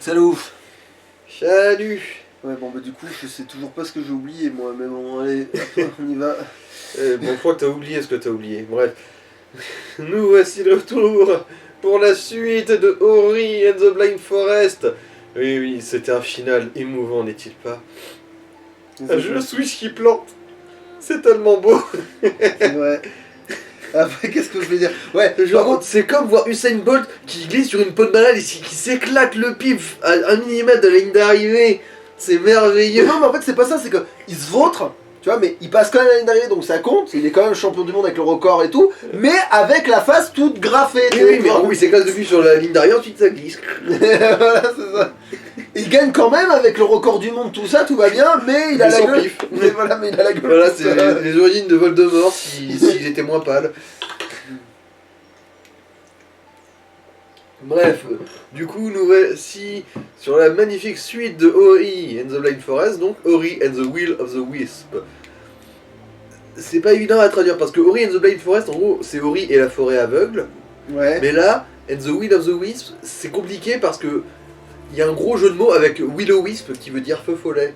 Salut ouf. Salut. Ouais bon bah du coup je sais toujours pas ce que j'ai oublié moi, mais bon allez, hop, on y va. Bon, je crois que t'as oublié ce que t'as oublié. Bref. Nous voici de retour pour la suite de Ori and the Blind Forest. Oui, oui, c'était un final émouvant, n'est-il pas? Un jeu Switch qui plante. C'est tellement beau. Ouais. Après qu'est-ce que je vais dire? Ouais, Genre, c'est comme voir Usain Bolt qui glisse sur une peau de banane et qui s'éclate le pif à 1 millimètre de la ligne d'arrivée. C'est merveilleux. non mais en fait c'est pas ça, c'est que il se vautre, tu vois, mais il passe quand même la ligne d'arrivée donc ça compte, il est quand même champion du monde avec le record et tout, mais avec la face toute graffée. Oui, mais il s'éclate depuis sur la ligne d'arrivée, ensuite ça glisse. Voilà, c'est ça. Il gagne quand même avec le record du monde, tout ça, tout va bien, mais il a la gueule. Pif. Mais voilà, mais il a la gueule. Voilà, c'est les origines de Voldemort s'ils étaient moins pâles. Bref, du coup, nous voici sur la magnifique suite de Ori and the Blind Forest, donc Ori and the Will of the Wisp. C'est pas évident à traduire parce que Ori and the Blind Forest, en gros, c'est Ori et la forêt aveugle. Ouais. Mais là, and the Will of the Wisp, c'est compliqué parce que il y a un gros jeu de mots avec Will-o-Wisp qui veut dire feu follet.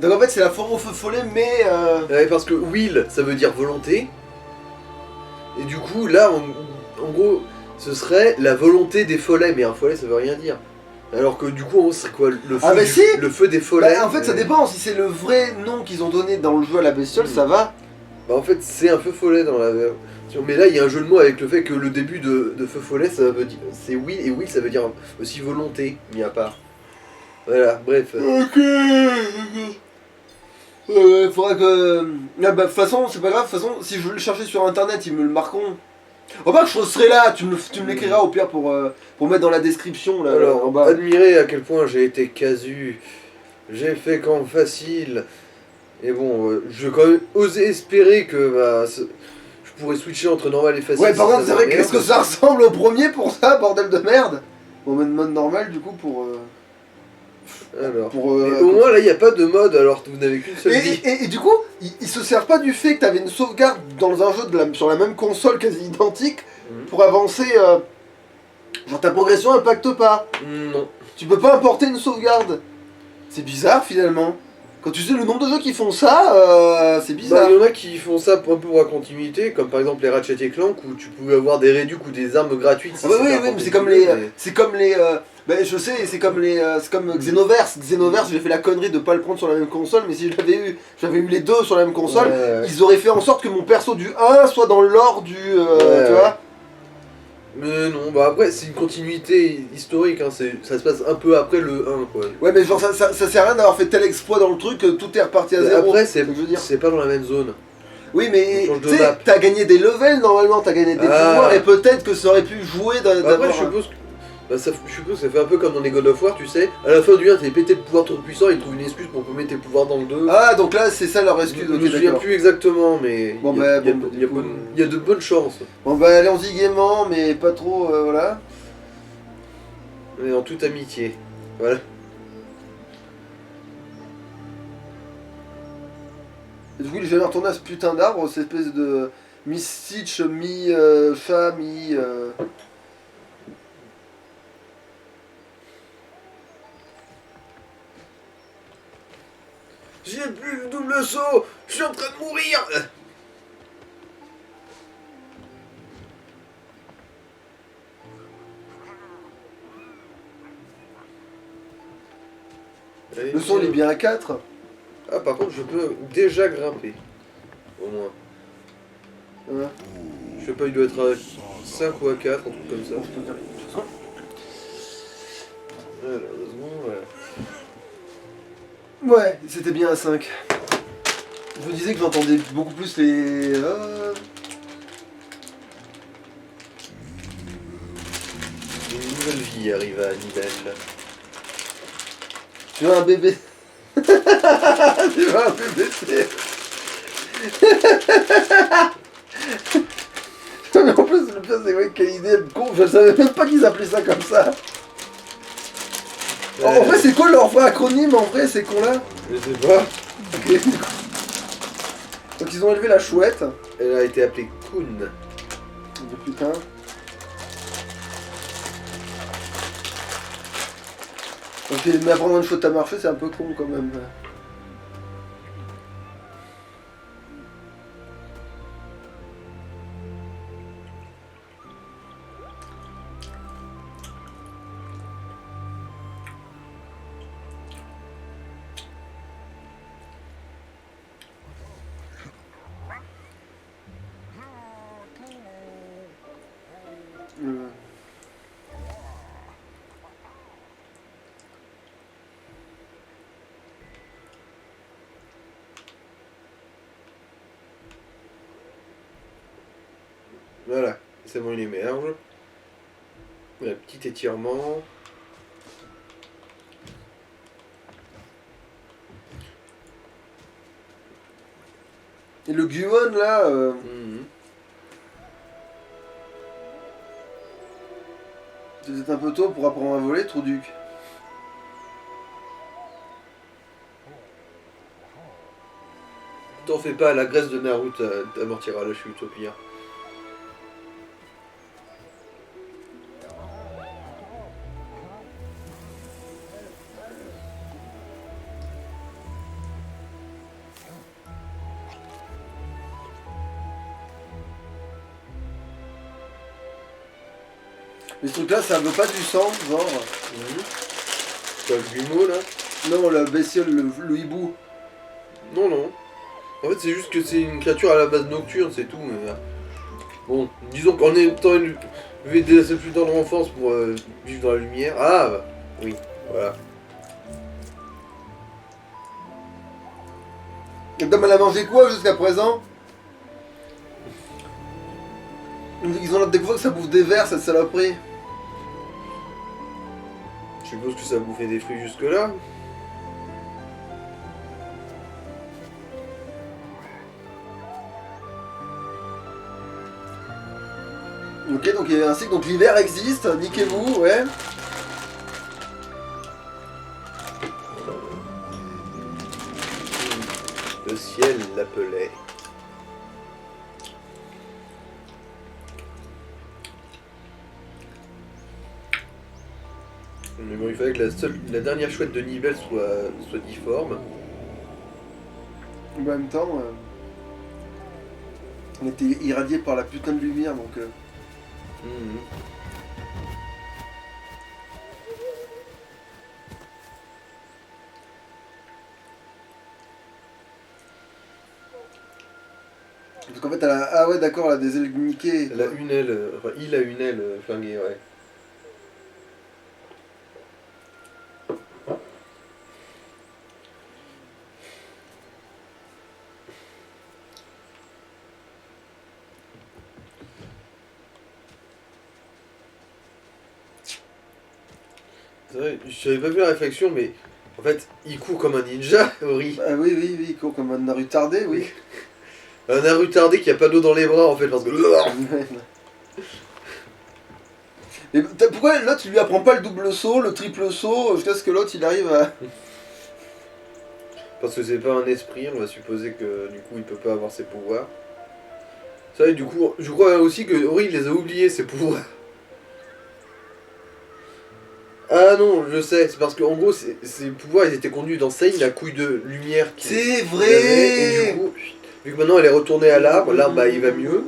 Donc en fait c'est la forêt au feu follet, mais Ouais, parce que Will, ça veut dire volonté. Et du coup, là, en gros, ce serait la volonté des follets, mais un follet ça veut rien dire. Alors que du coup, en gros, c'est quoi le feu, Ah bah si. le feu des follets? Bah, en fait ça dépend, si c'est le vrai nom qu'ils ont donné dans le jeu à la bestiole, ça va. Bah en fait, c'est un feu follet dans la version. Mais là, il y a un jeu de mots avec le fait que le début de feu follet, ça veut dire. C'est Will, et Will, ça veut dire aussi volonté, mis à part. Voilà, bref. Ok. Faudra que... Ah bah de toute façon, c'est pas grave, de toute façon, si je veux le chercher sur internet, ils me le marqueront. Oh bah je serai là, tu me l'écriras au pire pour mettre dans la description là, Alors, en bas. admirez à quel point j'ai été casu. J'ai fait camp facile. Et bon, je vais quand même oser espérer que je pourrais switcher entre normal et facile. Ouais, par si contre, ça c'est vrai m'emmerde. qu'est-ce que ça ressemble au premier pour ça, bordel de merde. On met mode normal du coup pour... Alors, pour au moins là, il n'y a pas de mode, alors vous n'avez qu'une seule vie. et du coup, il se sert pas du fait que t'avais une sauvegarde dans un jeu sur la même console quasi identique pour avancer... Genre ta progression impacte pas. Non. Tu peux pas importer une sauvegarde. C'est bizarre finalement. Quand tu sais le nombre de jeux qui font ça, c'est bizarre. Bah, il y en a qui font ça un peu pour la continuité, comme par exemple les Ratchet et Clank où tu pouvais avoir des réducs ou des armes gratuites. Ah bah oui, oui, mais c'est comme les... C'est comme les... bah je sais, c'est comme les... c'est comme Xenoverse. Xenoverse, j'ai fait la connerie de pas le prendre sur la même console, mais si j'avais eu les deux sur la même console, ils auraient fait en sorte que mon perso du 1 soit dans l'or du... tu vois. Mais non, bah après c'est une continuité historique, hein, ça se passe un peu après le 1 quoi. Ouais mais genre ça sert à rien d'avoir fait tel exploit dans le truc que tout est reparti à zéro. Après c'est pas dans la même zone. Oui mais tu tu sais, t'as gagné des levels normalement, t'as gagné des pouvoirs et peut-être que ça aurait pu jouer d'avoir... Après je suppose que ça fait un peu comme dans les God of War, tu sais, à la fin du 1 t'es pété de pouvoir trop puissant, ils trouvent une excuse pour mettre tes pouvoirs dans le 2. Ah donc là c'est ça leur excuse. Je me souviens plus exactement mais bon, il y a de bonnes chances. Bon bah allons-y gaiement mais pas trop voilà. Mais en toute amitié, voilà. Et du coup il est jamais retourné à ce putain d'arbre, cette espèce de mi-Stitch, mi-chat, mi... J'ai plus le double saut, je suis en train de mourir. Le son il est bien à 4. Ah par contre je peux déjà grimper. Au moins. Ouais. Je sais pas, il doit être à 5 ou à 4, un truc comme ça. Malheureusement, ouais, c'était bien à 5. Je me disais que j'entendais beaucoup plus les... Une nouvelle vie arrive à Annibal. Tu veux un bébé? Tu veux un bébé? Mais en plus le pire c'est ouais, quelle idée de con, je savais même pas qu'ils appelaient ça comme ça. En vrai c'est quoi leur vrai acronyme en vrai ces cons là? Je sais pas. Ok. Donc ils ont élevé la chouette. Elle a été appelée Kun. Oh putain. Ok, mais apprendre une faute à marcher, c'est un peu con quand même. Euh, Voilà, c'est bon, il émerge. Un petit étirement. Et le Guon là, Mhm. c'est peut-être un peu tôt pour apprendre à voler, Trouduc. T'en fais pas, la graisse de Naruto amortira la chute au pire. Mais ce truc là, ça veut pas du sang, genre. Mhm. Quoi, le Gumo là? Non, la bestiole, le hibou. Non, non. En fait, c'est juste que c'est une créature à la base nocturne, c'est tout. Mais, bon, disons qu'en étant élevé dès sa plus tendre enfance pour vivre dans la lumière. Ah, bah, oui, voilà. Et Dom, elle a mangé quoi jusqu'à présent? Ils ont l'air de découvrir que ça bouffe des vers, cette saloperie. Je suppose que ça a bouffé des fruits jusque-là. Ok, donc il y a un cycle, donc l'hiver existe, niquez-vous, ouais. Le ciel l'appelait. Mais bon, il fallait que la dernière chouette de Nibel soit difforme. En même temps, on était irradié par la putain de lumière, donc... Mhm. Parce qu'en fait, elle a... Ah ouais, d'accord, elle a des ailes niquées. Elle a une aile, enfin il a une aile flinguée, ouais. C'est vrai, j'avais pas vu la réflexion, mais en fait, il court comme un ninja, Ori. Ah oui, oui, oui, il court comme un retardé, oui. Un retardé qui a pas d'eau dans les bras, en fait, parce que... Mais pourquoi l'autre, tu lui apprends pas le double saut, le triple saut, jusqu'à ce que l'autre, il arrive à... Parce que c'est pas un esprit, on va supposer que du coup il peut pas avoir ses pouvoirs. Ça vrai, du coup, je crois aussi que Ori il les a oubliés ses pouvoirs. Ah non, je sais, c'est parce qu'en gros ses pouvoirs ils étaient contenus dans Sein, la couille de lumière qu'il C'est qu'il avait, et vrai. du coup, vu que maintenant elle est retournée à l'arbre bah il va mieux,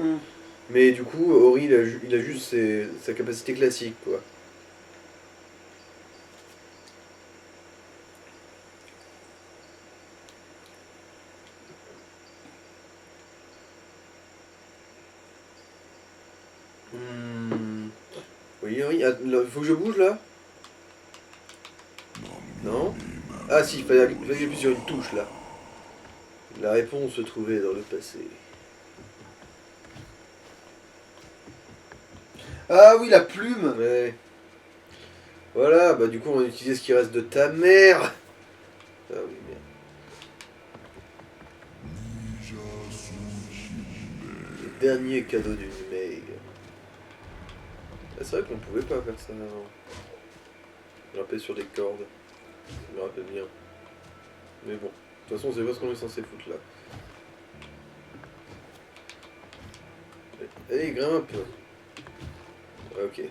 mais du coup Ori il a juste sa capacité classique quoi. Hmm. Oui, Ori, faut que je bouge là? Non? Ah si, il fallait appuyer sur une touche là. La réponse se trouvait dans le passé. Ah oui, la plume. Ouais. Voilà, bah du coup on va utiliser ce qui reste de ta mère. Ah oui, merde. Le dernier cadeau d'une Meg. Ah, c'est vrai qu'on pouvait pas faire ça avant. Grimper sur des cordes. Je me rappelle bien. Mais bon, de toute façon c'est pas ce qu'on est censé foutre là. Allez, grimpe. Ok.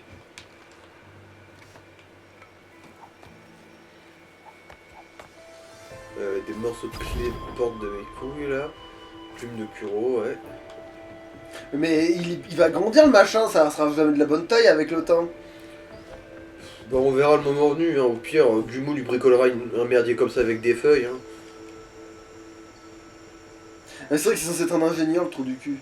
Des morceaux de clés de porte de mes couilles là. Plume de Kuro, ouais. Mais il va grandir le machin, ça sera jamais de la bonne taille avec le temps. Bon, on verra le moment venu, hein. Au pire, Gumo lui bricolera un merdier comme ça avec des feuilles. Hein. Mais c'est vrai que c'est censé être un ingénieur, le trou du cul.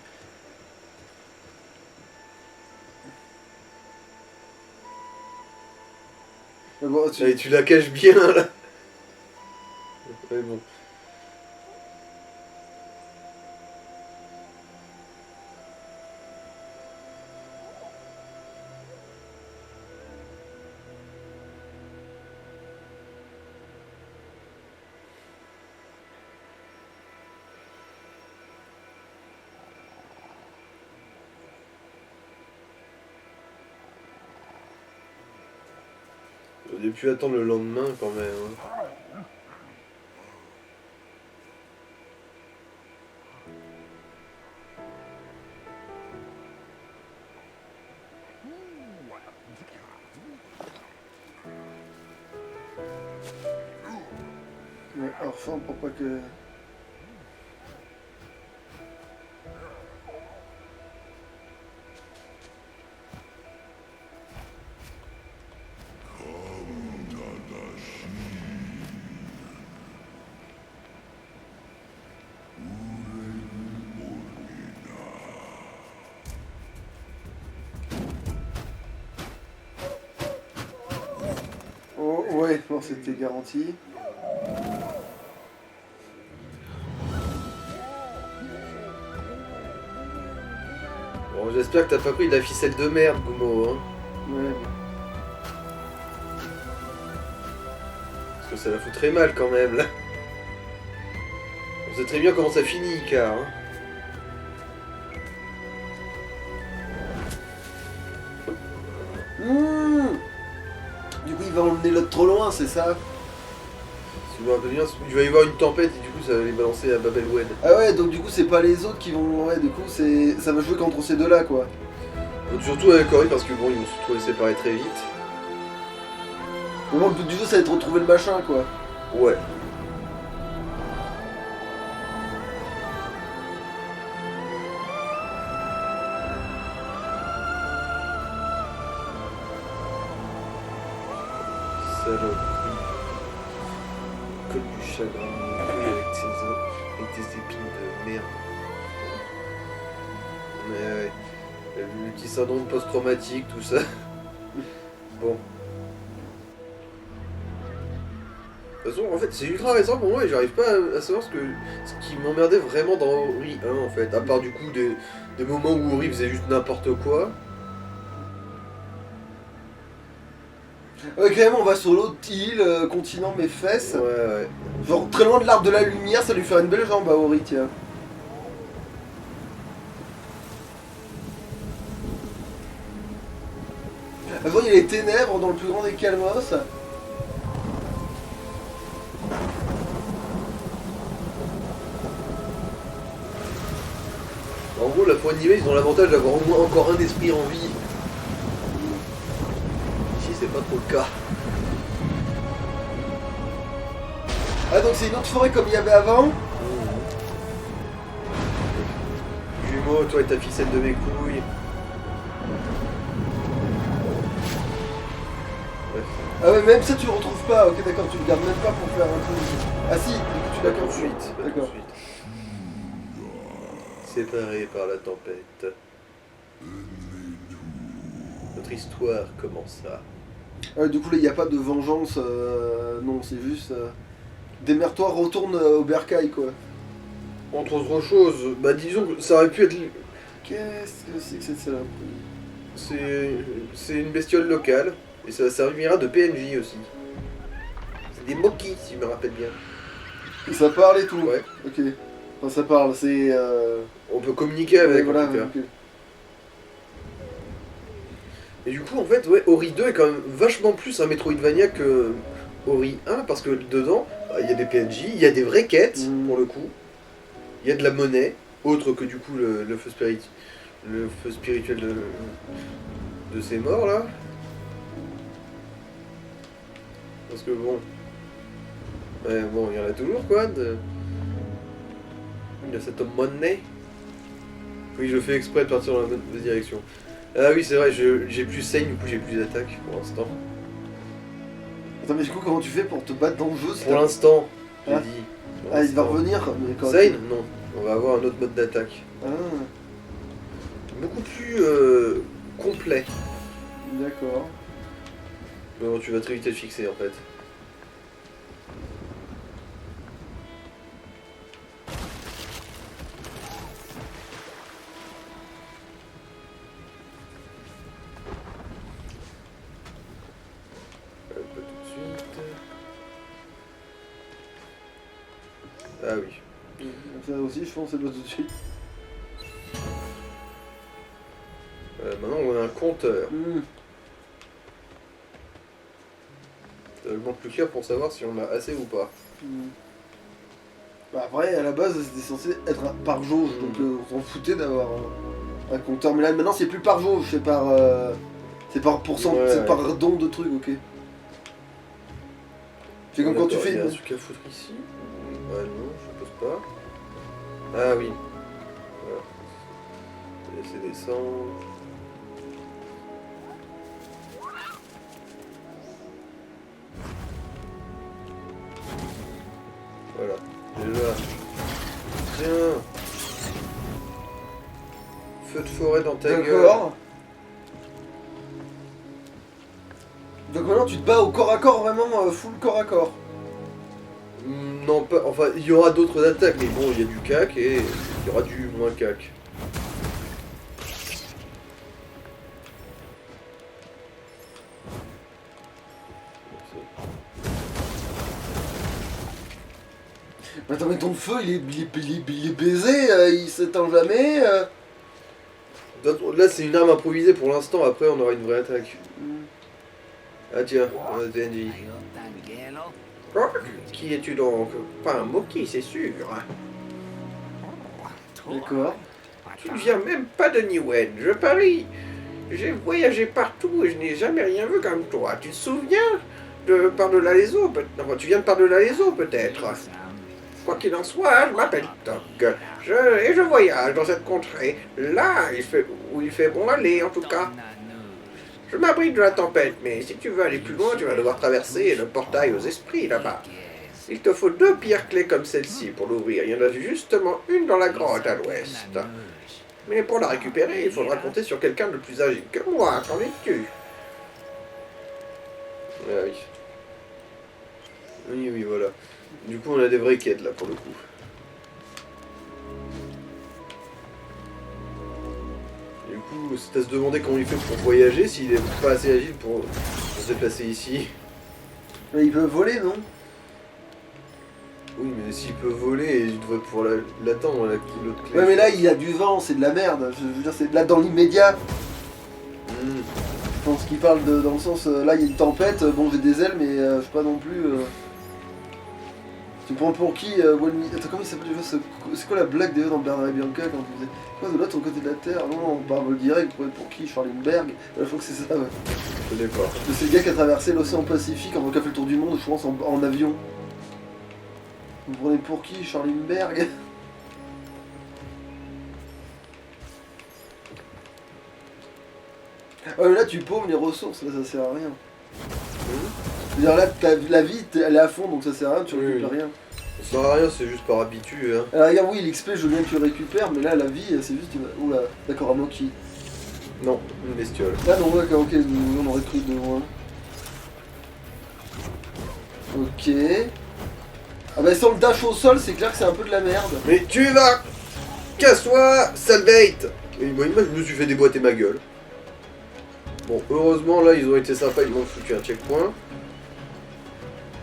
Mais bon, Et tu la caches bien là. Ouais, bon. J'aurais pu attendre le lendemain quand même. Hein. Ouais, enfin, pour pas que... Oh, ouais, bon, c'était garanti. Bon, j'espère que t'as pas pris de la ficelle de merde, Gumo. Hein. Ouais. Parce que ça la foutrait mal quand même là. On sait très bien comment ça finit, car. Hein. Du coup, il va emmener l'autre trop loin, c'est ça? Si je me rappelle bien, il va y avoir une tempête et du coup ça va les balancer à Babelwed. Ah ouais, donc du coup, c'est pas les autres qui vont... Ouais, du coup, ça va jouer qu'entre ces deux-là, quoi. Donc, surtout avec Ori parce que bon, ils vont se retrouver séparés très vite. Au moins, le but du jeu, ça va être de retrouver le machin, quoi. Ouais. Saloperie. Comme du chagrin avec des épines de merde. Mais ouais. Le petit syndrome post-traumatique, tout ça. Bon. De toute façon, en fait, c'est ultra récent pour moi et j'arrive pas à savoir ce qui m'emmerdait vraiment dans Ori 1, en fait. À part du coup des moments où Ori faisait juste n'importe quoi. Ouais, carrément, on va sur l'autre île, continent mes fesses. Ouais, ouais. Genre, très loin de l'arbre de la lumière, ça lui fait une belle jambe à Ori, tiens. Avant, il y a les ténèbres dans le plus grand des calmos. En gros, la pour animer, ils ont l'avantage d'avoir au moins encore un esprit en vie. Ici, c'est pas trop le cas. Ah, donc c'est une autre forêt comme il y avait avant? Jumeau, toi et ta ficelle de mes couilles. Bref. Ah ouais, même ça, tu le retrouves pas. Ok, d'accord, tu le gardes même pas pour faire un truc. Ah si, du coup, tu l'as Pas tout de qu'ensuite. suite. Pas tout de D'accord. suite. Séparés par la tempête. Notre histoire commença. Du coup, là, il n'y a pas de vengeance. Non, c'est juste. Démerde-toi, retourne au bercail, quoi. Entre autres choses, bah disons que ça aurait pu être. Qu'est-ce que c'est que cette saloperie? C'est une bestiole locale. Et ça servira de PNJ aussi. C'est des Moki, si je me rappelle bien. Et ça parle et tout? Ouais. Ok. Enfin, ça parle, c'est. On peut communiquer avec, ouais, voilà, en tout cas. ok. Et du coup, en fait, ouais, Ori 2 est quand même vachement plus un Metroidvania que Ori 1, parce que dedans, il y a des PNJ, il y a des vraies quêtes, pour le coup. Il y a de la monnaie, autre que du coup le feu spirituel de ces morts, là. Parce que bon... Ouais, bon, il y en a toujours quoi de... Il y a cet homme monnaie. Oui, je fais exprès de partir dans la bonne direction. Ah oui, c'est vrai, j'ai plus saigne, du coup j'ai plus d'attaque pour l'instant. Attends, mais du coup, comment tu fais pour te battre dans le jeu si Pour t'as- l'instant, j'ai Ah. dit. Pour Ah, il va l'instant. revenir, mais quand Saigne Non. On va avoir un autre mode d'attaque. Ah, Beaucoup plus complet. d'accord. Mais bon, tu vas très vite être fixé en fait. Pas tout de suite. Ah oui. Ça aussi, je pense, c'est pas tout de suite. Maintenant on a un compteur. Hmm. Ça augmente le cœur pour savoir si on a assez ou pas. Hmm. Bah après, à la base, c'était censé être par jauge, Hmm. donc on s'en foutait d'avoir un compteur. Mais là, maintenant, c'est plus par jauge, c'est par... c'est par pourcent, Ouais, c'est ouais. par don de trucs, ok. C'est comme quand tu fais... Il y a un truc à foutre ici. Ah non, je pose pas. Ah oui. Voilà. Je vais laisser descendre. Voilà. Déjà. Tiens. Feu de forêt dans ta gueule. D'accord. Donc maintenant, tu te bats au corps à corps, vraiment full corps à corps. Non, pas. Enfin, il y aura d'autres attaques, mais bon, il y a du cac et il y aura du moins cac. Mais attends, mais ton feu, il est baisé, il s'éteint jamais. Là, c'est une arme improvisée pour l'instant, après on aura une vraie attaque. Ah tiens, on a DNJ. Qui es-tu donc? Pas un Moki, c'est sûr. D'accord. Tu ne viens même pas de Niwen, je parie. J'ai voyagé partout et je n'ai jamais rien vu comme toi. Tu te souviens de par-delà les eaux peut-être? Tu viens de par-delà les eaux peut-être? Quoi qu'il en soit, je m'appelle Toc. Et je voyage dans cette contrée. Là, où il fait bon aller en tout cas. Je m'abrite de la tempête, mais si tu veux aller plus loin, tu vas devoir traverser le portail aux esprits là-bas. Il te faut 2 pierres clés comme celle-ci pour l'ouvrir. Il y en a justement une dans la grotte à l'ouest. Mais pour la récupérer, il faudra compter sur quelqu'un de plus agile que moi. Qu'en es-tu? Ah oui. Oui, voilà. Du coup, on a des vraies quêtes là pour le coup. Du coup, c'est à se demander comment il fait pour voyager, s'il est pas assez agile pour se déplacer ici. Mais il peut voler, non? Oui, mais s'il peut voler, il devrait pouvoir l'attendre, l'autre clé. Ouais, mais là, il y a du vent, c'est de la merde. Je veux dire, c'est là dans l'immédiat. Hmm. Je pense qu'il parle dans le sens, là, il y a une tempête, bon, j'ai des ailes, mais je sais pas non plus... Tu prends pour qui Attends, comment il s'appelle déjà c'est quoi la blague d'ailleurs dans Bernard et Bianca quand on disait quoi de l'autre côté de la Terre? Non, on parle direct, pour qui Scharlenberg. Je crois que c'est ça, ouais. Je connais pas. C'est le gars qui a traversé l'océan Pacifique, qui a fait le tour du monde, je pense, en avion. Vous prenez pour qui Scharlenberg? Ouais, mais là, tu paumes les ressources, là, ça sert à rien. C'est-à-dire là, la vie, elle est à fond, donc ça sert à rien, tu récupères rien. Ça sert à rien, c'est juste par habitude. Hein. Alors regarde, oui, l'XP, je veux bien que tu le récupères, mais là, la vie, c'est juste... Oula, d'accord, un Moki. Non, une bestiole. Ah non, d'accord, ok, on aurait pris de loin. Ok. Ah bah sans le dash au sol, c'est clair que c'est un peu de la merde. Mais tu vas... Casse-toi, sale bête. Et moi, je me suis fait déboîter ma gueule. Bon, heureusement, là, ils ont été sympas, ils m'ont foutu un checkpoint.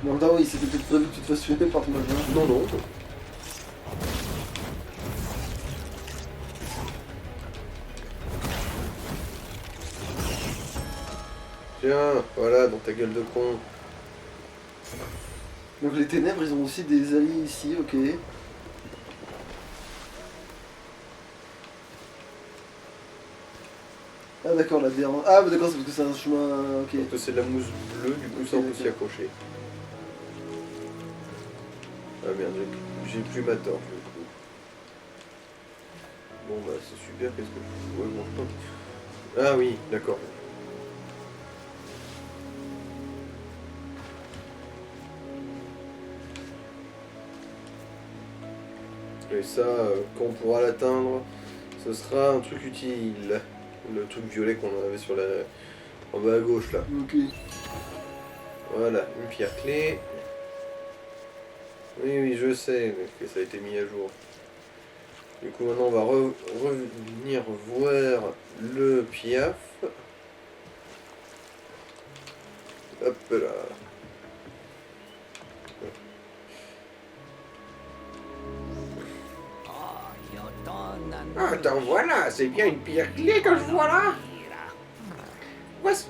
Non, non, oui, c'était peut-être prévu que tu te fasses tuer par ton machin. Non, non. Tiens, voilà, dans ta gueule de con. Donc les ténèbres, ils ont aussi des alliés ici, ok. Ah d'accord, la dérange. Ah bah d'accord, c'est parce que c'est un chemin... Ok. Parce que c'est de la mousse bleue, du coup, ça, on peut s'y accrocher. Ah merde, j'ai plus ma torche. Bon bah c'est super, qu'est-ce que je... Ouais, bon, ah oui, d'accord. Et ça, quand on pourra l'atteindre, ce sera un truc utile. Le truc violet qu'on avait sur la... en bas à gauche là. Ok. Voilà, une pierre clé. Oui, oui, je sais que ça a été mis à jour. Du coup, maintenant, on va revenir voir le piaf. Hop là. Ah, t'en voilà, c'est bien une pierre clé que je vois là.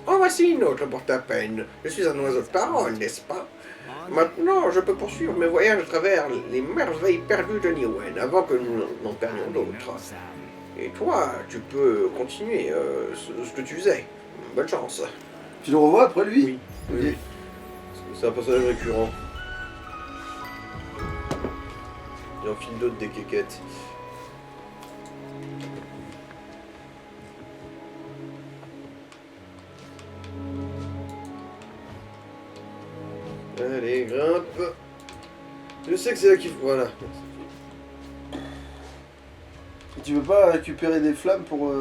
Oh, voici une autre pour ta peine. Je suis un oiseau de parole, n'est-ce pas? Maintenant, je peux poursuivre mes voyages à travers les merveilles perdues de Niwen, avant que nous n'en perdions d'autres. Et toi, tu peux continuer ce que tu faisais. Bonne chance. Tu le revois après lui? Oui. Oui. C'est un personnage récurrent. Il en file d'autres des quéquettes. Allez, grimpe. Je sais que c'est là qu'il faut... Voilà. Et tu veux pas récupérer des flammes pour...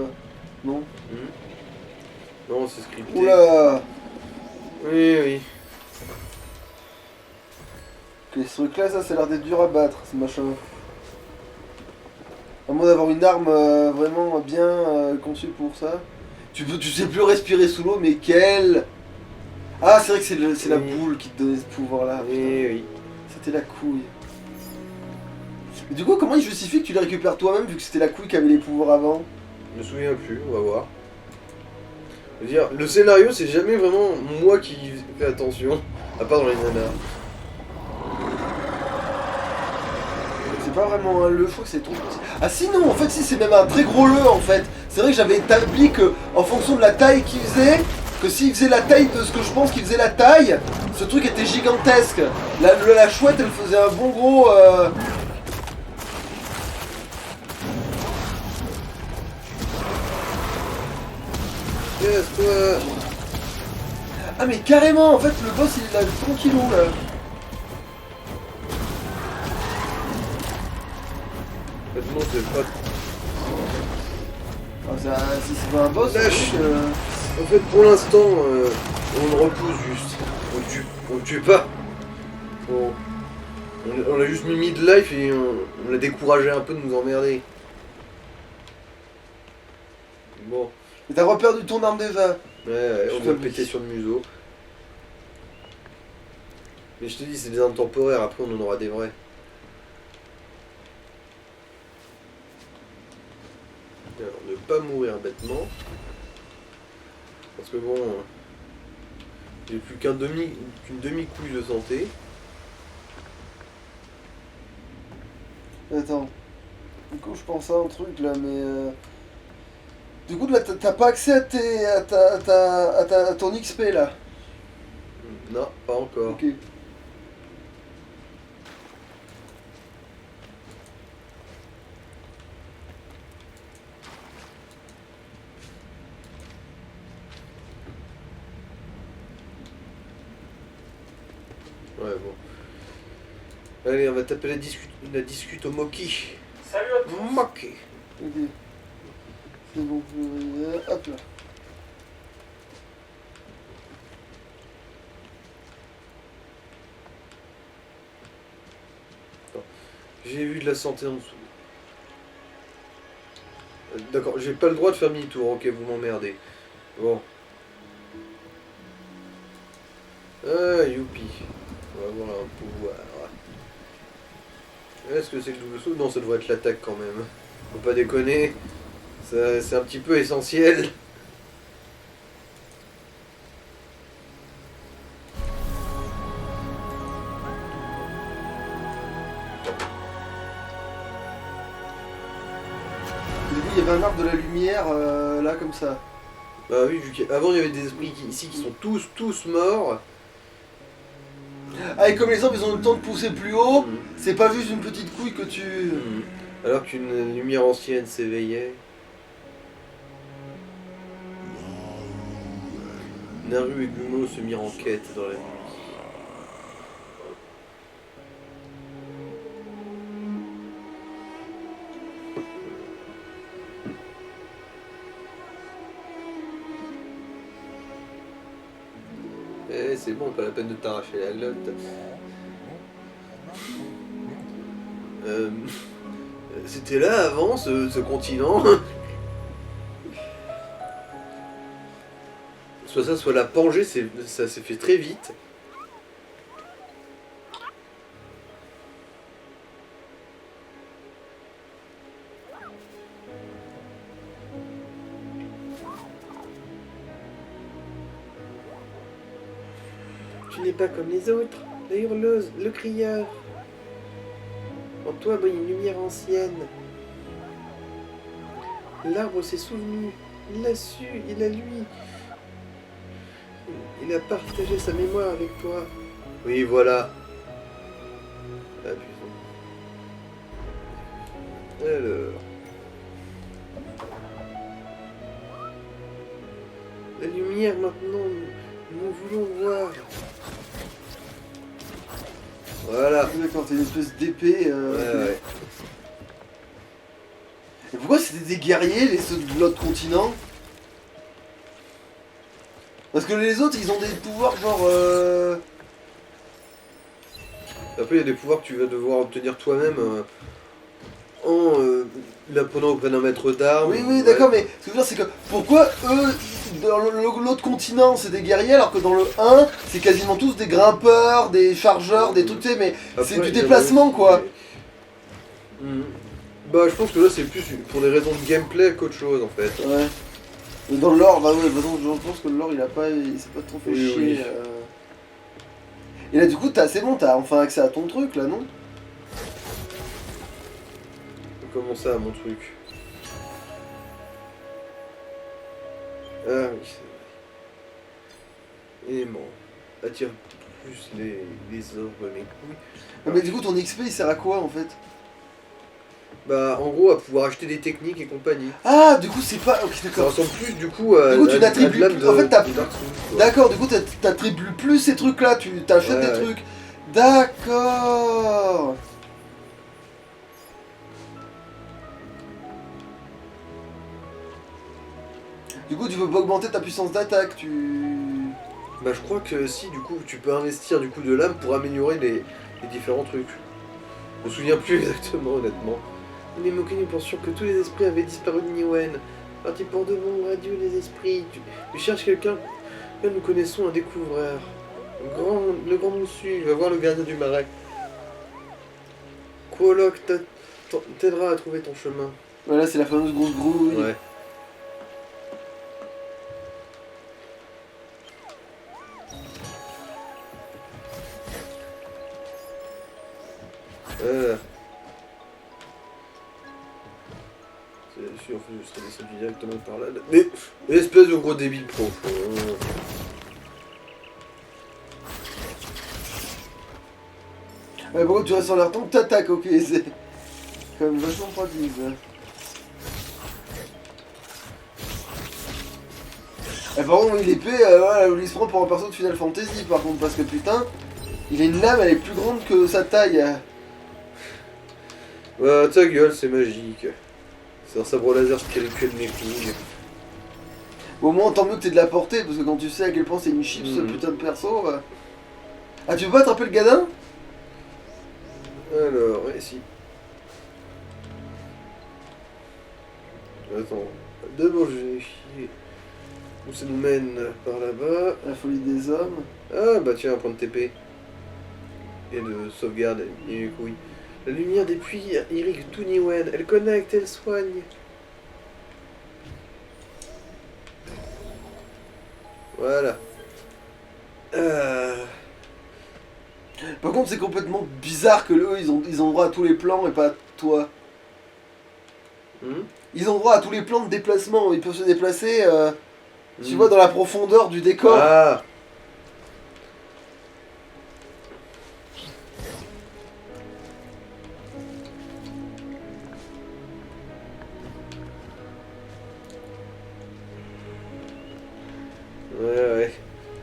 Non. Non, c'est scripté. Oula. Oui, oui. Ok, ce truc là, ça a l'air d'être dur à battre, ce machin. À moins d'avoir une arme vraiment bien conçue pour ça. Tu sais plus respirer sous l'eau, mais quelle... Ah, c'est vrai que c'est la boule qui te donnait ce pouvoir là. Oui, oui. C'était la couille. Mais du coup, comment il justifie que tu les récupères toi-même vu que c'était la couille qui avait les pouvoirs avant? Je me souviens plus, on va voir. Je veux dire, le scénario, c'est jamais vraiment moi qui fais attention, à part dans les nanars. C'est pas vraiment un le, je crois que c'est trop petit. Ah si non, en fait si, c'est même un très gros le en fait. C'est vrai que j'avais établi que en fonction de la taille qu'il faisait, que s'il faisait la taille de ce que je pense qu'il faisait la taille, ce truc était gigantesque. La chouette, elle faisait un bon gros... Yes, Ah mais carrément, en fait le boss il a 100 kilos là. Maintenant, c'est pas... Ah, si c'est pas un boss, Lâche. En fait, pour l'instant, on le repousse juste. On le tue pas. On a juste mis mid-life et on l'a découragé un peu de nous emmerder. Bon. Mais t'as reperdu ton arme déjà. Ouais, on va péter sur le museau. Mais je te dis, c'est des armes temporaires, après on en aura des vrais. Alors, ne pas mourir bêtement. Parce que bon, j'ai plus qu'une demi-couille de santé. Attends. Du coup je pense à un truc là, mais... Du coup là t'as pas accès à ton XP là. Non, pas encore. Ok. Ouais, bon. Allez, on va taper la discute au Moki. Salut à tous. Moki. Ok. C'est bon. Hop là. J'ai vu de la santé en dessous. D'accord, j'ai pas le droit de faire demi-tour, ok, vous m'emmerdez. Bon. Ah, youpi. On va avoir un pouvoir. Est-ce que c'est le double saut? Non, ça devrait être l'attaque quand même. Faut pas déconner. C'est un petit peu essentiel. Du coup il y avait un arbre de la lumière là comme ça. Bah oui, avant il y avait des esprits ici qui sont tous morts. Ah, et comme les arbres ils ont le temps de pousser plus haut, Mhm. c'est pas juste une petite couille que tu... Mhm. Alors qu'une lumière ancienne s'éveillait. Naru et Gumo se mirent en quête dans la nuit. Eh, c'est bon, pas la peine de t'arracher la glotte. Euh, C'était là avant, ce continent. Soit ça, soit la Pangée, ça s'est fait très vite. Tu n'es pas comme les autres, la hurleuse, le crieur. En toi brille une lumière ancienne. L'arbre s'est souvenu, il l'a su, il a lui. Il a partagé sa mémoire avec toi. Oui, voilà. Ah, putain. Alors. La lumière maintenant, nous voulons voir. Voilà. D'accord, t'as une espèce d'épée... Ouais. Et pourquoi c'était des guerriers, ceux de l'autre continent? Parce que les autres, ils ont des pouvoirs genre... Après, il y a des pouvoirs que tu vas devoir obtenir toi-même en l'apprenant auprès d'un maître d'armes. Oui, oui, d'accord, mais ce que je veux dire, c'est que pourquoi eux, dans l'autre continent, c'est des guerriers, alors que dans le 1, c'est quasiment tous des grimpeurs, des chargeurs, des trucs, tu sais, mais Après, c'est du il y en a déplacement, aussi, quoi. mais- Bah, je pense que là, c'est plus pour des raisons de gameplay qu'autre chose, en fait. Ouais. Mais dans le lore, bah ouais, de toute façon, je pense que le lore, il s'est pas trop fait Oui, chier. oui. Et là, du coup, c'est bon, t'as enfin accès à ton truc, là, non? Comment ça, mon truc? Ah oui, c'est vrai. Aimant. Attire plus les orbes, mes couilles. Ah, mais du coup, ton XP, il sert à quoi, en fait? Bah, en gros, à pouvoir acheter des techniques et compagnie. Ah, du coup, c'est pas... Ok, Ça d'accord. ressemble plus, du coup, à, Du coup, tu à n'attribues de l'âme plus- en fait, t'as- de Dark Souls, quoi. D'accord, du coup, t'attribues plus ces trucs-là, tu t'achètes Ouais, des ouais. trucs. D'accord. Du coup, tu veux pas augmenter ta puissance d'attaque, tu... Bah, je crois que si, du coup, tu peux investir du coup de l'âme pour améliorer les différents trucs. Je me souviens plus exactement, honnêtement. Mais Mokuni pensions que tous les esprits avaient disparu de Niwen. Parti pour de bon, adieu les esprits. Tu cherches quelqu'un que nous connaissons, un découvreur. Le grand moussu, il va voir le gardien du marais. Quolok t'aidera à trouver ton chemin. Voilà, c'est la fameuse grosse grouille. Ouais. C'est sûr, en fait, je serais descendu directement par là. Mais, espèce de gros débile profond. Ouais, pourquoi tu restes sur l'air tant que t'attaques, ok, c'est... quand même vachement pratique, ça. Et par contre, oui, l'épée, voilà, il se prend pour un perso de Final Fantasy, par contre, parce que putain, il a une lame, elle est plus grande que sa taille. Bah, ta gueule, c'est magique. C'est un sabre laser qui calcule mes couilles. Au moins, tant mieux que t'aies de la portée, parce que quand tu sais à quel point c'est une chips, ce Mhm. putain de perso... Ah, tu veux pas attraper le gadin? Alors, ouais, si. Attends. D'abord, je vérifie où ça nous mène par là-bas. La folie des hommes. Ah, bah tiens, un point de TP. Et de sauvegarde, et les couilles. La lumière des puits irrigue tout Niwen. Elle connecte, elle soigne. Voilà. Par contre, c'est complètement bizarre que eux, ils ont droit à tous les plans et pas toi. Hmm. Ils ont droit à tous les plans de déplacement, ils peuvent se déplacer, tu Hmm. vois, dans la profondeur du décor. Ah.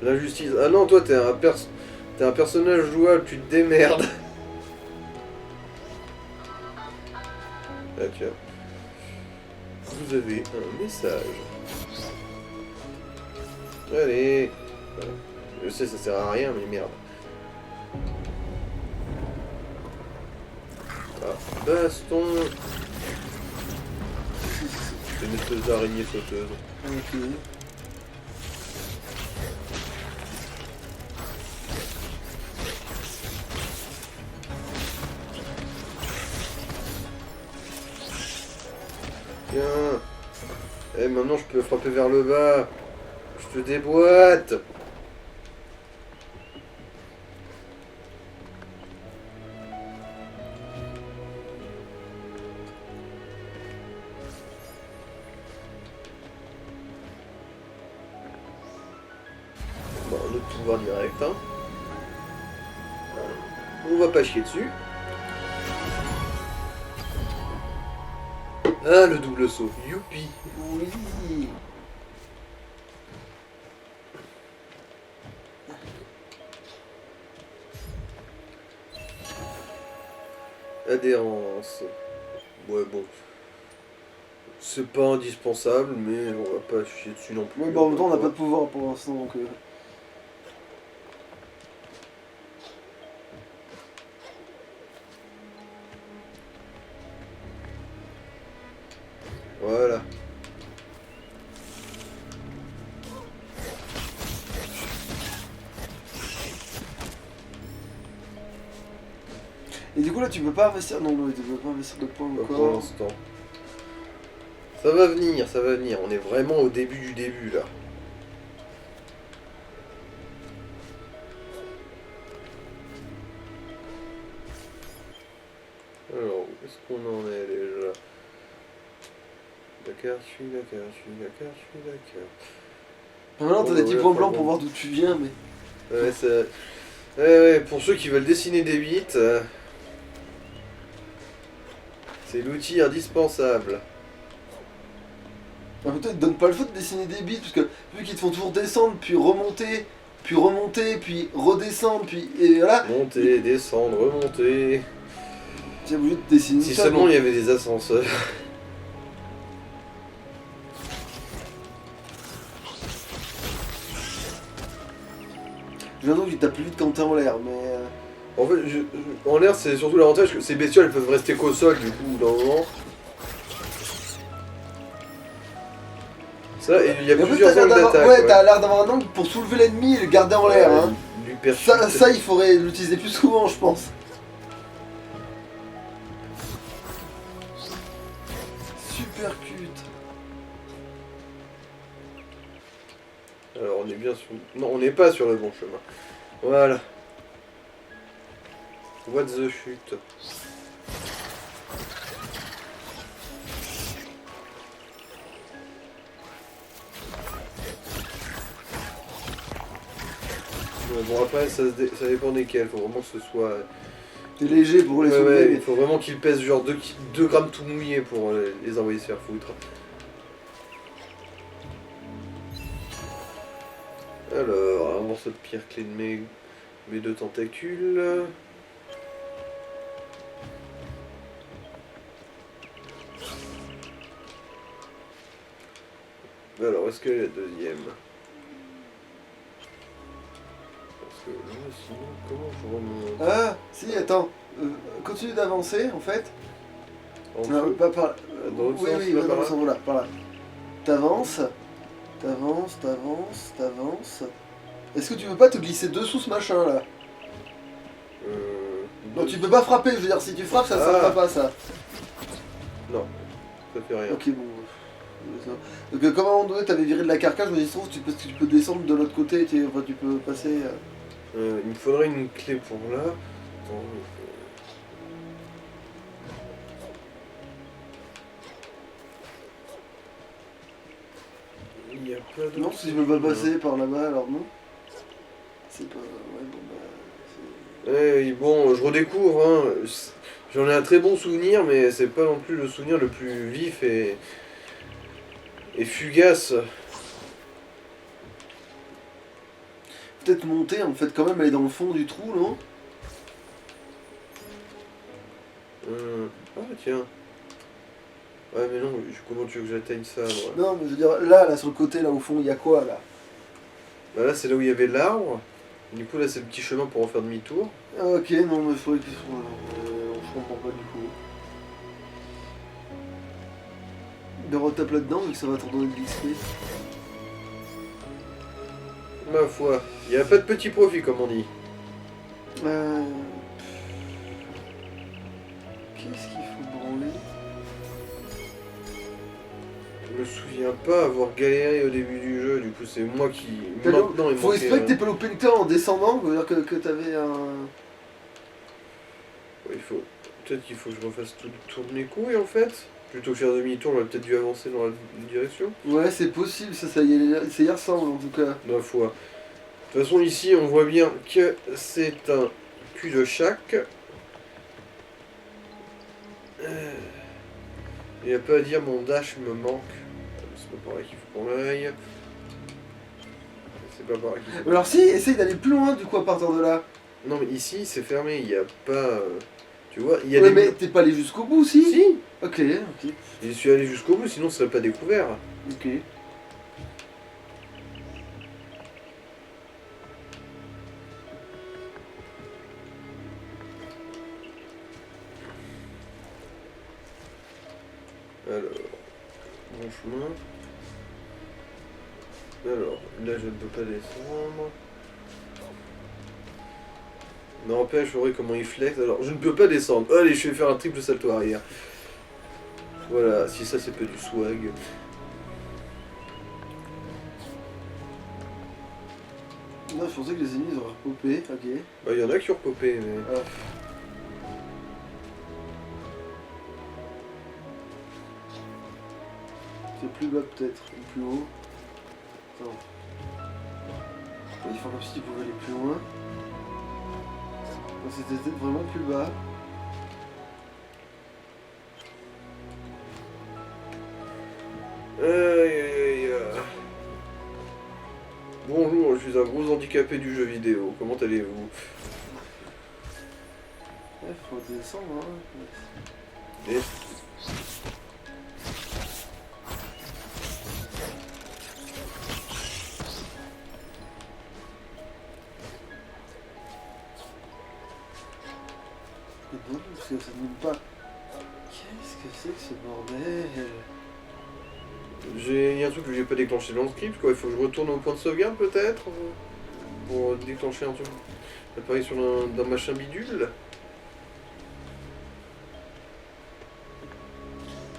L'injustice. Ah non, toi, t'es un personnage jouable, tu te démerdes. Ah tiens. Vous avez un message. Allez. Voilà. Je sais, ça sert à rien, mais merde. Ah, baston. C'est une espèce d'araignée sauteuse. Ok. Tiens. Eh, maintenant je peux frapper vers le bas. Je te déboîte. Bon, un autre pouvoir direct, hein. On va pas chier dessus. Ah, le double saut. Youpi. Oui. Adhérence. Ouais, bon. C'est pas indispensable, mais on va pas chier dessus non plus. Ouais, bah en même temps, on n'a pas de pouvoir pour l'instant, donc... Voilà. Et du coup, là, tu peux pas investir... Non, tu peux pas investir de points Pas pour encore. l'instant. Ça va venir, ça va venir. On est vraiment au début du début, là. Alors, où est-ce qu'on en est déjà? D'accord, je suis d'accord, je suis d'accord, je suis d'accord. Maintenant, t'as Bon, des bah, petits ouais, points enfin, blancs bon. pour voir d'où tu viens, mais... Ouais, ça... ouais, pour ceux qui veulent dessiner des bits, c'est l'outil indispensable. En même temps, ils te donnent pas le choix de dessiner des bits, parce que vu qu'ils te font toujours descendre, puis remonter, puis redescendre, puis... Et voilà, Monter, descendre, remonter. t'es obligé de dessiner Si ça, seulement donc. il y avait des ascenseurs. J'ai l'impression qu'il tape plus vite quand t'es en l'air, mais... En fait, en l'air, c'est surtout l'avantage que ces bestioles elles peuvent rester qu'au sol, du coup, dans le moment. Ça, et il y a Mais en plus, plusieurs t'as l'air angles d'avoir... d'attaque. Ouais, t'as l'air d'avoir un angle pour soulever l'ennemi et le garder en l'air, hein. Lui percute. Ça, il faudrait l'utiliser plus souvent, je pense. Super cute. Alors, on est bien sur... Non, on n'est pas sur le bon chemin. Voilà. What the chute. Bon, après, ça dépend desquels. Faut vraiment que ce soit... T'es léger pour les Ouais, soulever. ouais, il faut vraiment qu'ils pèsent genre 2 grammes tout mouillés pour les envoyer se faire foutre. Alors, un morceau de pierre clé de mes 2 tentacules. Alors, est-ce qu'elle est la deuxième? Parce que là, sinon, comment je remonte? Ah, si, attends. Continue d'avancer, en fait. En Non, dessous? pas par... Dans l'autre oui, sens, oui, là, dans par le là sens, voilà, par là. T'avances. T'avances. Est-ce que tu peux pas te glisser dessous ce machin, là? Non, tu peux pas frapper, je veux dire, si tu frappes, ça ne Ah. sert pas, ça. Non, ça fait rien. Ok, bon. Donc, comme à un moment donné, t'avais viré de la carcasse, je me dis, trouve, tu peux descendre de l'autre côté, enfin, tu peux passer... Il me faudrait une clé pour là. Attends, il n'y a pas de... Non, si je peux pas passer par là-bas, alors non. C'est pas... Ouais, bon, bah... Bon, je redécouvre, hein. J'en ai un très bon souvenir, mais c'est pas non plus le souvenir le plus vif et fugace. peut-être monter en fait, quand même, aller dans le fond du trou, non? Ah tiens. Ouais mais non, comment tu veux que j'atteigne ça moi? Non, mais je veux dire, là, sur le côté, là, au fond, il y a quoi, là? Bah là c'est là où il y avait l'arbre. Du coup là c'est le petit chemin pour en faire demi-tour. Ah, ok, non, mais il faudrait qu'ils soient... je comprends pas, du coup. Mais retape là-dedans, vu que ça va t'en donner de glisser. Ma foi, il n'y a pas de petit profit comme on dit. Qu'est-ce qu'il faut branler? Je me souviens pas avoir galéré au début du jeu, du coup c'est moi qui... Maintenant il Faut manquait, espérer que t'aies pas loupé le temps en descendant, ça veut dire que t'avais un... Ouais, il faut... Peut-être qu'il faut que je refasse tout le tour de mes couilles en fait. Plutôt que faire demi-tour, j'aurais peut-être dû avancer dans la direction. Ouais, c'est possible, ça y ressemble en tout cas. Ma foi. De toute façon ici on voit bien que c'est un cul-de-sac. Il n'y a pas à dire, mon dash me manque. C'est pas par là qu'il faut qu'on aille. C'est pas par là qu'il faut. Alors si, essaye d'aller plus loin du coup à partir de là. Non mais ici c'est fermé, il n'y a pas... Tu vois, il y a Ouais, des... mais t'es pas allé jusqu'au bout, si? Si. Ok, ok. J'y suis allé jusqu'au bout, sinon ce serait pas découvert. Ok. Alors, bon chemin. Alors, là je ne peux pas descendre. N'empêche, je verrai comment il flex. Alors, je ne peux pas descendre. Allez, je vais faire un triple salto arrière. Voilà, si ça c'est pas du swag. Non, je pensais que les ennemis ils auraient repopé, ok. Bah, il y en a qui ont repopé, mais... Ah. C'est plus bas peut-être, ou plus haut. Attends. Il faut comme si tu pouvais aller plus loin. C'était peut-être vraiment plus bas. Aïe aïe aïe. Bonjour, je suis un gros handicapé du jeu vidéo. Comment allez-vous? Ouais, faut descendre, hein. Et... Non, parce que ça ne même pas. Qu'est-ce que c'est que ce bordel? Il y a un truc que j'ai pas déclenché dans le script, quoi. Il faut que je retourne au point de sauvegarde peut-être pour déclencher un truc. Apparition d'un machin bidule.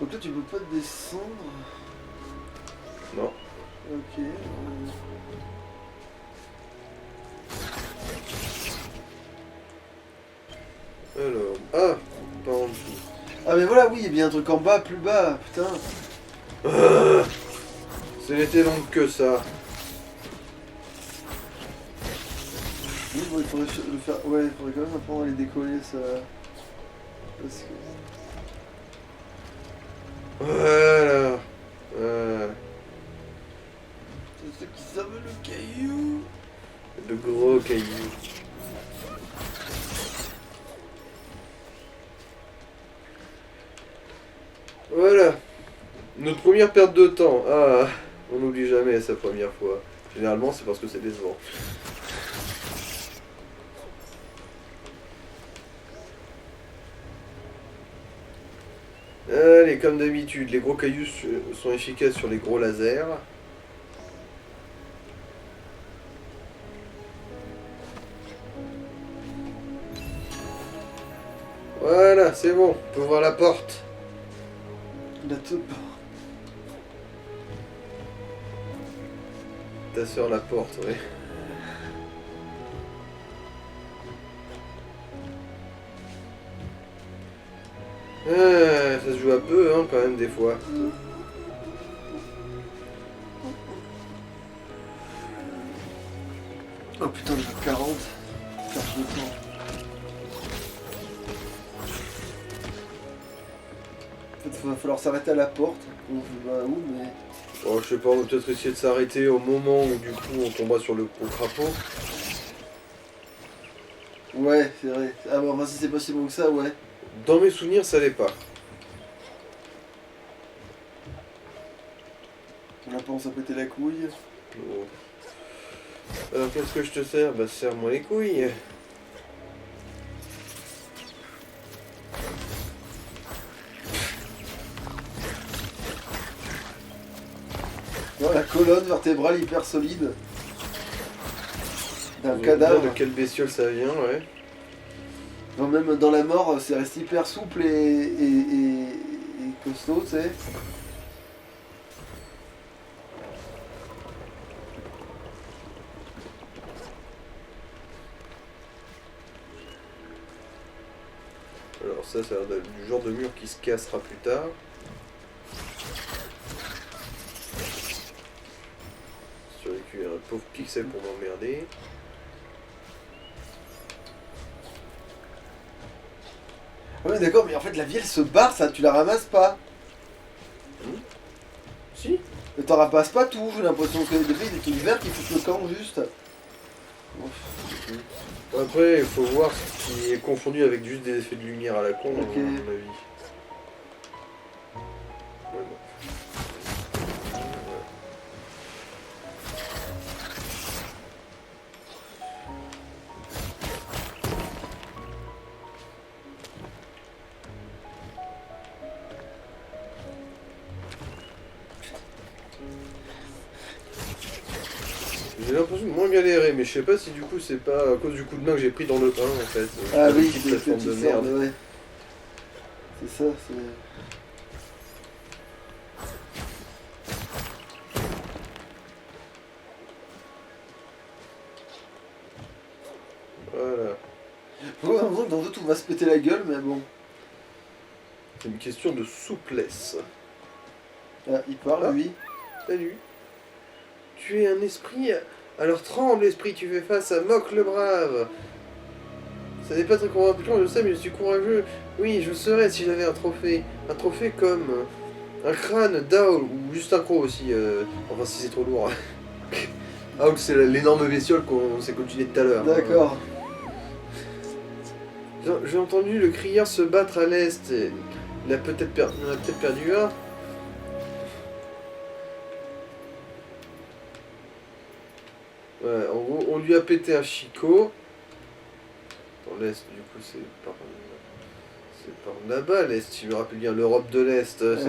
Donc là tu peux pas descendre. Non. Ok. Alors. Ah, pas en dessous. Ah mais voilà, oui, il y a bien un truc en bas, plus bas, putain. Ah, c'était donc que ça. Oui, bon, il faudrait le faire. Ouais, il faudrait quand même apprendre à les décoller, ça. Parce que. Voilà. C'est ceux qui savent le caillou. De gros cailloux. Voilà. Notre première perte de temps. Ah, on n'oublie jamais sa première fois. Généralement, c'est parce que c'est décevant. Allez, comme d'habitude, les gros cailloux sont efficaces sur les gros lasers. Voilà, c'est bon, on peut ouvrir la porte. La taupe. Ta soeur la porte, oui. Ah, ça se joue à peu, hein, quand même, des fois. Oh putain, déjà 40. Perte de temps. En fait, il va falloir s'arrêter à la porte. On va où, mais... Oh, je sais pas, on va peut-être essayer de s'arrêter au moment où du coup on tombera sur le crapaud. Ouais, c'est vrai. Ah bah enfin, si c'est pas si bon que ça, ouais. Dans mes souvenirs, ça l'est pas. On a pas, on s'est pété la couille. Bon. Alors qu'est-ce que je te sers? Bah serre-moi les couilles. Oh, la colonne vertébrale hyper solide. D'un De cadavre. quelle bestiole ça vient, ouais. Non, même dans la mort, c'est resté hyper souple et costaud, tu sais. Alors ça a l'air du genre de mur qui se cassera plus tard. Survécu un pauvre pixel pour m'emmerder. Ouais, d'accord, mais en fait, la vie, elle se barre, ça, tu la ramasses pas. Si. Mais t'en ramasses pas tout, j'ai l'impression que des fois, il y a des trucs verts qui foutent le camp juste. Après, il faut voir ce qui est confondu avec juste des effets de lumière à la con, Ok. à mon avis. Ouais, bon. J'ai l'impression de moins galérer, mais je sais pas si du coup c'est pas à cause du coup de main que j'ai pris dans le 1 en fait. Ah La oui, petite c'est plateforme de merde. ouais. C'est ça, c'est... Voilà. Ouais, on dirait que dans d'autres, on va se péter la gueule, mais bon. C'est une question de souplesse. Ah, il parle, Ah. lui. Salut. Tu es un esprit, alors tremble esprit, tu fais face à Mock le brave. Ça n'est pas très convaincant, je sais, mais je suis courageux. Oui, je le serais si j'avais un trophée. Un trophée comme un crâne d'Owl, ou juste un croc aussi, enfin si c'est trop lourd. Owl, c'est l'énorme bestiole qu'on s'est continué tout à l'heure. D'accord. J'ai entendu le crieur se battre à l'est. Il a peut-être perdu un. Ouais, en gros, on lui a pété un chicot. Dans l'Est, du coup, c'est par là-bas, l'Est. Si je me rappelle bien, l'Europe de l'Est. Alors,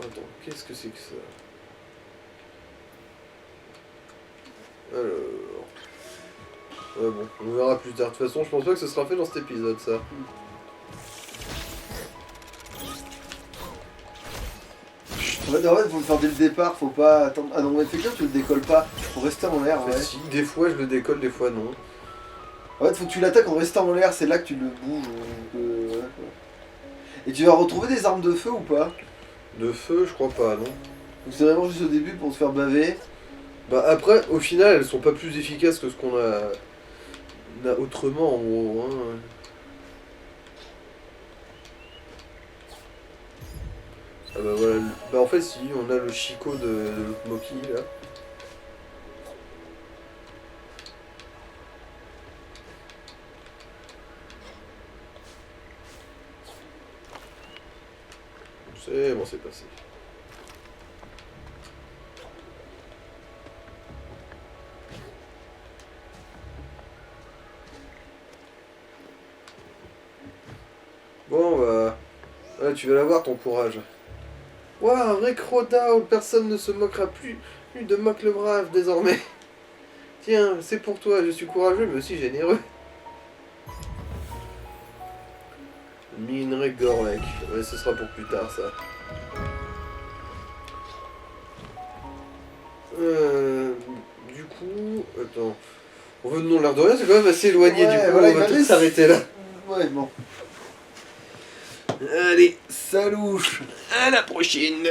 attends, qu'est-ce que c'est que ça? Alors... Ouais, bon, on verra plus tard. De toute façon, je pense pas que ce sera fait dans cet épisode, ça. En fait, faut le faire dès le départ, faut pas attendre. Ah non, mais fais gaffe, tu le décolles pas. Faut rester en l'air, ouais. Si, des fois je le décolle, des fois non. En fait, faut que tu l'attaques en restant en l'air, c'est là que tu le bouges. Ouais, quoi. Et tu vas retrouver des armes de feu ou pas? De feu, je crois pas, non. Donc c'est vraiment juste au début pour se faire baver. Bah après, au final, elles sont pas plus efficaces que ce qu'on a autrement, en gros. Hein. Ah bah voilà, bah en fait si, on a le chicot de l'autre Moki, là. C'est bon, c'est passé. Bon bah... Ouais, tu vas l'avoir ton courage. Waouh, un vrai Crowdown, personne ne se moquera plus de Mock le Brave désormais. Tiens, c'est pour toi, je suis courageux mais aussi généreux. Minerai Gorlek. Ouais, ce sera pour plus tard ça. Du coup... Attends... Revenons l'air de rien, c'est quand même assez éloigné, Ouais, du coup voilà, on va peut-être s'arrêter là. Ouais, bon. Allez, Salouche. à la prochaine.